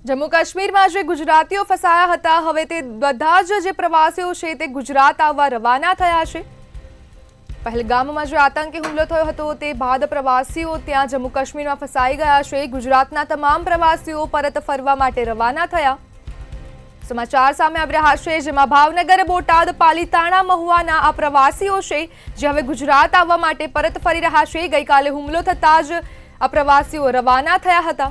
જમ્મુ કાશ્મીરમાં જે ગુજરાતીઓ ફસાયા હતા હવે તે બધા જે પ્રવાસીઓ છે તે ગુજરાત આવવા રવાના થયા છે। પહેલગામમાં જે આતંકી હુમલો થયો હતો તે બાદ પ્રવાસીઓ ત્યાં જમ્મુ કાશ્મીરમાં ફસાઈ ગયા છે। ગુજરાતના તમામ પ્રવાસીઓ પરત ફરવા માટે રવાના થયા। સમાચાર સામે આવી રહ્યા છે જેમાં ભાવનગર, બોટાદ, પાલીતાણા, મહુવાના આ પ્રવાસીઓ છે જે હવે ગુજરાત આવવા માટે પરત ફરી રહ્યા છે। ગઈકાલે હુમલો થતાં જ આ પ્રવાસીઓ રવાના થયા હતા।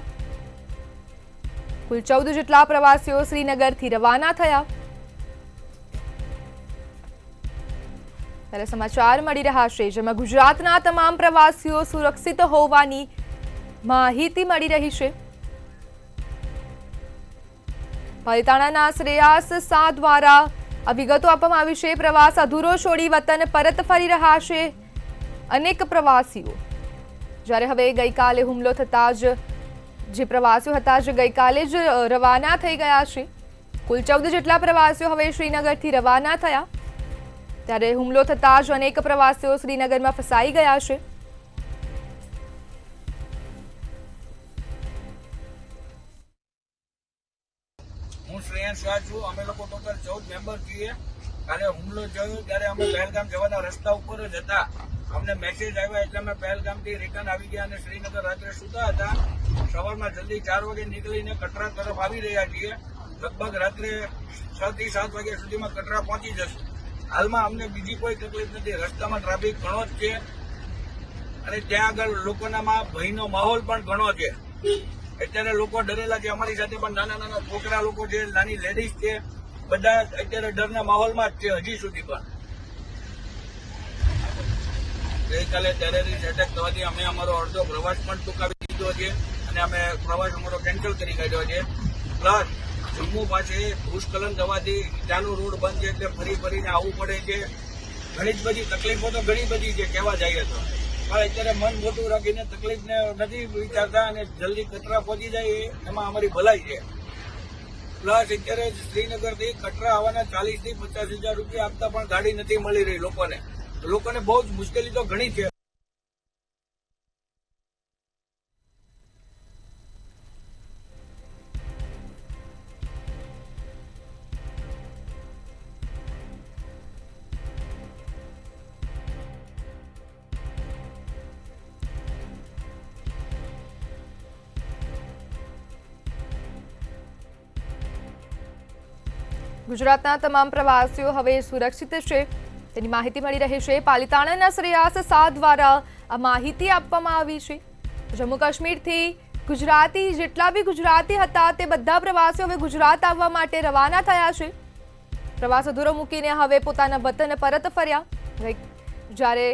કુલ 14 જેટલા પ્રવાસીઓ શ્રીનગરથી રવાના થયા। ત્યારે સમાચાર મળી રહ્યા છે જેમાં ગુજરાતના તમામ પ્રવાસીઓ સુરક્ષિત હોવાની માહિતી મળી રહી છે। પાલીતાણાના શ્રેયાસ શાહ દ્વારા આ વિગતો આપવામાં આવી છે। પ્રવાસ અધૂરો છોડી વતન પરત ફરી રહ્યા છે અનેક પ્રવાસીઓ, જ્યારે હવે ગઈકાલે હુમલો થતાં જ જે પ્રવાસીઓ હતા જે ગઈકાલે જ રવાના થઈ ગયા છે। કુલ 14 જેટલા પ્રવાસીઓ હવે શ્રીનગરથી રવાના થયા। ત્યારે હુમલો થતાં જ અનેક પ્રવાસીઓ શ્રીનગરમાં ફસાઈ ગયા છે। હું શ્રેયાસ શાહ છું। અમે લોકો ટોટલ 14 મેમ્બર છીએ। ત્યારે હુમલો થયો ત્યારે અમે પહેલગામ જવાના રસ્તા ઉપર જ હતા। અમને મેસેજ આવ્યા એટલે અમે પહેલગામથી રિટર્ન આવી ગયા અને શ્રીનગર રાત્રે સૂતા હતા। સવારમાં જલ્દી 4 વાગે નીકળીને કટરા તરફ આવી રહ્યા છીએ। લગભગ રાત્રે 6 થી 7 વાગ્યા સુધીમાં કટરા પહોંચી જશું। હાલમાં અમને બીજી કોઈ તકલીફ નથી। રસ્તામાં ટ્રાફિક ઘણો જ છે અને ત્યાં આગળ લોકોનામાં ભયનો માહોલ પણ ઘણો છે। અત્યારે લોકો ડરેલા છે। અમારી સાથે પણ નાના નાના છોકરા લોકો છે, નાની લેડીઝ છે, બધા અત્યારે ડરના માહોલમાં જ છે હજી સુધી પણ। ગઈકાલે ટેરરિસ્ટ એટેક થવાથી અમે અમારો અડધો પ્રવાસ પણ ટૂંકાવી દીધો છે અને અમે પ્રવાસ અમારો કેન્સલ કરી કાઢ્યો છે। પ્લસ જમ્મુ પાસે ભૂસ્ખલન થવાથી ચાલુ રોડ બંધ છે એટલે ફરી ફરીને આવવું પડે છે। ઘણી જ બધી તકલીફો તો ઘણી બધી છે કહેવા જઈએ તો, પણ અત્યારે મન મોટું રાખીને તકલીફને નથી વિચારતા અને જલ્દી કટરા પહોંચી જાય એમાં અમારી ભલાઈ છે। પ્લસ અત્યારે શ્રીનગરથી કટરા આવવાના 40 થી 50 હજાર રૂપિયા આપતા પણ ગાડી નથી મળી રહી લોકોને બહુ જ મુશ્કેલી તો ઘણી છે। ગુજરાતના તમામ પ્રવાસીઓ હવે સુરક્ષિત છે તેની માહિતી મળી રહી છે। પાલીતાણાના શ્રેયાસ શાહ દ્વારા આ માહિતી આપવામાં આવી છે। જમ્મુ કાશ્મીરથી ગુજરાતી જેટલા બી ગુજરાતી હતા તે બધા પ્રવાસીઓ હવે ગુજરાત આવવા માટે રવાના થયા છે। પ્રવાસ અધૂરો મૂકીને હવે પોતાના વતન પરત ફર્યા। જ્યારે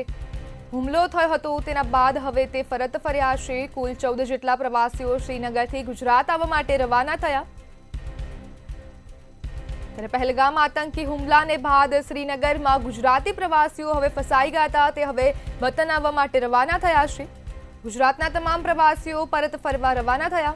હુમલો થયો હતો તેના બાદ હવે તે પરત ફર્યા છે। કુલ 14 જેટલા પ્રવાસીઓ શ્રીનગરથી ગુજરાત આવવા માટે રવાના થયા। ત્યારે પહેલગામ આતંકી હુમલાને બાદ શ્રીનગરમાં ગુજરાતી પ્રવાસીઓ હવે ફસાઈ ગયા હતા તે હવે વતન આવવા માટે રવાના થયા છે। ગુજરાતના તમામ પ્રવાસીઓ પરત ફરવા રવાના થયા।